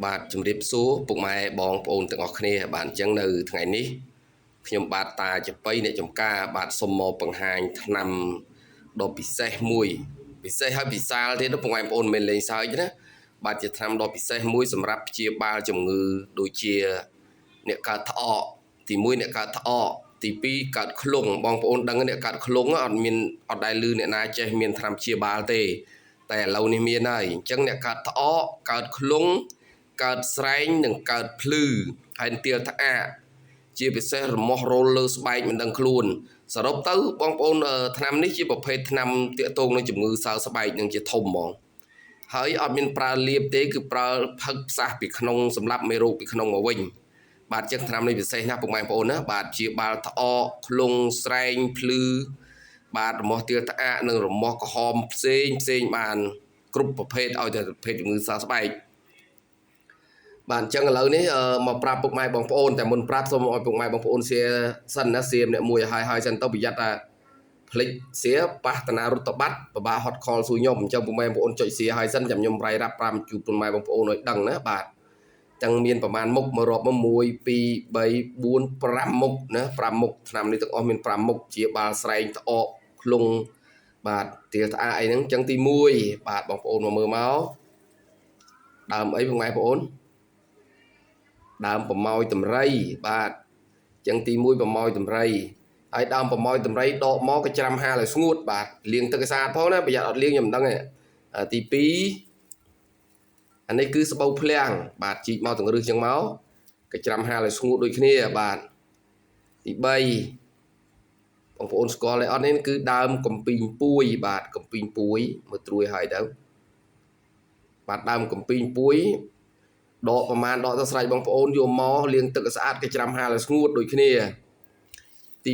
បាទជំរាបសួរពុកម៉ែបងប្អូនទាំងអស់គ្នាបាទអញ្ចឹងនៅថ្ងៃនេះខ្ញុំបាទតាចប៉ីអ្នកចំការបាទសូមមកបង្ហាញថ្នាំដ៏ពិសេសមួយពិសេសហើយពិសាលទៀតពុកម៉ែបងប្អូនមិនលេងសើចណាបាទជាថ្នាំដ៏ពិសេសមួយសម្រាប់ព្យាបាលជំងឺដូចជាអ្នកកើតថ្អកទី1អ្នកកើតថ្អកទី2កើតខ្លុងបងប្អូនដឹងអ្នកកើតខ្លុងអត់ដែលឮអ្នកណាចេះមានថ្នាំព្យាបាលទេតែឥឡូវនេះមានហើយអញ្ចឹងអ្នកកើតថ្អកកើតខ្លុងកើតស្រែងនិងកើតភ្លឺហើយទាលត្អាកជាពិសេសរមាស់រោលលើស្បែកមិនដឹងខ្លួនសរុបទៅបងប្អូនថ្នាំនេះជាប្រភេទថ្នាំទាក់ទងនឹងជំងឺសើស្បែកនឹងជាធំហ្មងហើយអត់មានប្រើលាបទេគឺប្រើផឹកផ្សះពីក្នុងសម្រាប់មេរោគពីក្នុងមកវិញបាទចឹងថ្នាំនេះពិសេសណាស់ពុកម៉ែបងប្អូនណាបាទជាបាលថ្អកខ្លុងស្រែងភ្លឺបាទរមាស់ទាលត្អាកនិងរមាស់ក្រហមផ្សេងបានគ្រប់ប្រភេទឲ្យតែប្រភេទជំងឺសើស្បែកបាទអញ្ចឹងឥឡូវនេះមកប្រាប់ពុកម៉ែបងប្អូនតែមុនប្រាប់សូមឲ្យពុកម៉ែបងប្អូន share សិនណា share ម្នាក់មួយហើយសិនទៅប្រយ័ត្នថាផ្លិច share ប៉ះតាណារដ្ឋបတ်ពិបាក hot call សួរខ្ញុំអញ្ចឹងពុកម៉ែបងប្អូនចុច share ហើយសិនចាំខ្ញុំរាយរាប់5ជូនពុកម៉ែបងប្អូនឲ្យដឹងណាបាទចឹងមានប្រហែលមុខមករាប់មក1 2 3 4 5មុខណា5មុខឆ្នាំនេះទាំងអស់មាន5មុខជាបាលស្រែងត្អកខ្លុងបាទទាលត្អាកអីហ្នឹងចឹងទី1បាទបងប្អូនមកមើលមកដើមអីពុកម៉ែបងប្អូនដើមប្រម៉ោយតម្រៃបាទចឹងទី1ប្រម៉ោយតម្រៃហើយដើមប្រម៉ោយតម្រៃដកមកក៏ច្រាំហាលឲ្យស្ងួតបាទលាងទឹកឲ្យស្អាតផងណាប្រយ័ត្នអត់លាងខ្ញុំមិនដឹងទេទី2អានេះគឺស្បូវភ្លាំងបាទជីកមកទាំងរឹសចឹងមកក៏ច្រាំហាលឲ្យស្ងួតដូចគ្នាបាទទី3បងប្អូនស្គាល់ទេអត់នេះគឺដើមកំពីងពួយបាទកំពីងពួយមើលត្រួយហើយទៅបាទដើមកំពីងពួយដកប្រមាណដកទៅស្រេចបងប្អូនយកមកលាងទឹកឲ្យស្អាតគេច្រាំហាលឲ្យស្ងួតដូចគ្នាទី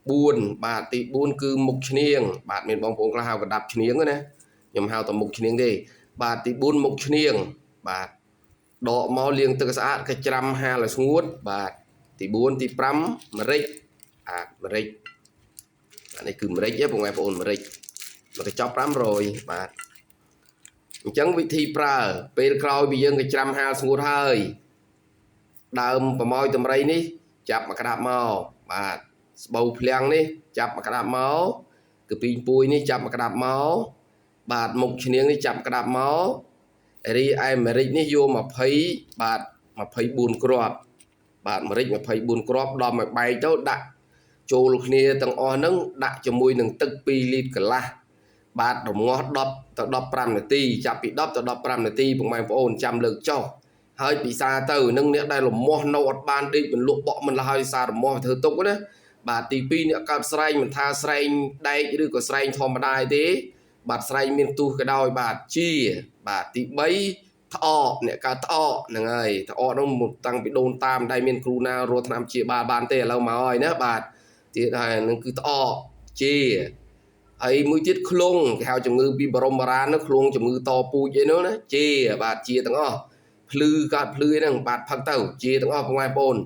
4បាទទី4គឺមុខឈ្នាងបាទមានបងប្អូនខ្លះហៅកដាប់ឈ្នាងណាខ្ញុំហៅតែមុខឈ្នាងទេបាទទី4មុខឈ្នាងបាទដកមកលាងទឹកស្អាតគេច្រាំហាលឲ្យស្ងួតបាទទី4ទី5ម្រេចម្រេចអានេះគឺម្រេចបងប្អូនម្រេចមកកញ្ចប់500បាទអញ្ចឹងវិធីប្រើពេលក្រោយពីយើងក៏ច្រាំហាលស្ងួតហើយដើមប្រម៉ោយតម្រៃនេះចាប់មកក្តាប់មកបាទស្បូវភ្លាំងនេះចាប់មកក្តាប់មកកពីងពួយនេះចាប់មកក្តាប់មកបាទមុខឈ្នាងនេះចាប់ក្តាប់មករីឯម្រេចនេះយក20បាទ24គ្រាប់បាទម្រេច24គ្រាប់ដល់មកបែកទៅដាក់ចូលគ្នាទាំងអស់ហ្នឹងដាក់ជាមួយនឹងទឹក2លីត្រកន្លះបាទរងាស់10ទៅ15នាទីចាប់ពី10ទៅ15នាទីពុកម៉ែបងប្អូនចាំលើកចុះហើយពិសាទៅនឹងអ្នកដែលរមាស់នៅអត់បានដេកមិនលក់បក់មិនលហើយសាររមាស់ធ្វើទុកណាបាទទី2អ្នកកើតស្រែងមិនថាស្រែងដែកឬក៏ស្រែងធម្មតាទេបាទស្រែងមានទូសក៏ដោយបាទជាបាទទី3ថ្អកអ្នកកើតថ្អកហ្នឹងហើយថ្អកនោះតាំងពីដូនតាមដែលមានគ្រូណារស់ឆ្នាំជាបានទេឥឡូវមកហើយណាបាទទៀតហើយនឹងគឺថ្អកជាហើយមួយទៀតខ្លុងគេហៅជំងឺពីបរមរាណនោះខ្លុងជំងឺតពូជអីនោះណាជាបាទជាទាំងអស់ភ្លឺកើតភ្លឺហ្នឹងបាទផឹកទៅជាទាំងអស់ពុកម៉ែបងប្អូន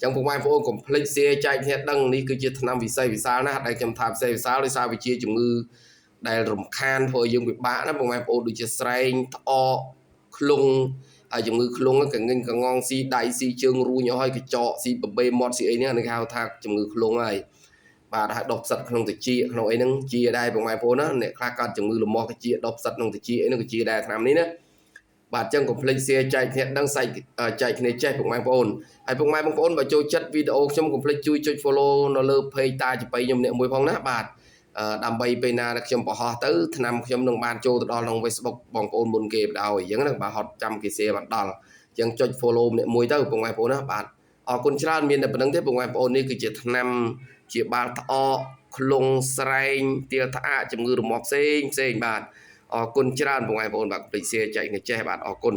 ចឹងពុកម៉ែបងប្អូនកុំភ្លេចshareចែកគ្នាដឹងនេះគឺជាថ្នាំវិសេសវិសាលណាស់ដែលខ្ញុំថាវិសេសវិសាលដោយសារវាជាជំងឺដែលរំខានធ្វើឲ្យយើងពិបាកណាពុកម៉ែបងប្អូនដូចជាស្រែងថ្អកខ្លុងហើយជំងឺខ្លុងកងិញកងងស៊ីដៃស៊ីជើងរួញឲ្យកញ្ចក់ស៊ីបបេមាត់ស៊ីអីហ្នឹងគេហៅថាជំងឺខ្លុងហើយបាទហើយដុសផ្សិតក្នុងត្រចៀកក្នុងអីហ្នឹងជាដែរបងប្អូនណាអ្នកខ្លះកើតជំងឺលមាស់ត្រចៀកដុសផ្សិតក្នុងត្រចៀកអីហ្នឹងក៏ជាដែរឆ្នាំនេះណាបាទចឹងកុំភ្លេច share ចែកគ្នាដឹងចែកគ្នាចេះពុកម៉ែបងប្អូនហើយពុកម៉ែបងប្អូនបើចូលចិត្តវីដេអូខ្ញុំកុំភ្លេចជួយចុច follow នៅលើ page តាចប៉ីខ្ញុំអ្នកមួយផងណាបាទដើម្បីពេលណាខ្ញុំបង្ហោះទៅថ្នាំខ្ញុំនឹងបានចូលទៅដល់ក្នុង Facebook បងប្អូនមុនគេបណ្ដោយអញ្ចឹងណាបាទហត់ចាំគេ share បានដល់អញ្ចឹងចុច follow ម្នាក់មួយទៅពុកម៉ែបងប្អូនណាបាទអរគុណច្រើនមានតែប៉ុណ្្នឹងទេពុកម៉ែបងប្អូននេះគឺជាថ្នាំជាបាលថ្អកខ្លុងស្រែងទាលត្អាកជំងឺរមាស់ផ្សេងបាទអរគុណច្រើនបងប្អូនបាទភ្លេច share ចែកគ្នាចេះបាទអរគុណ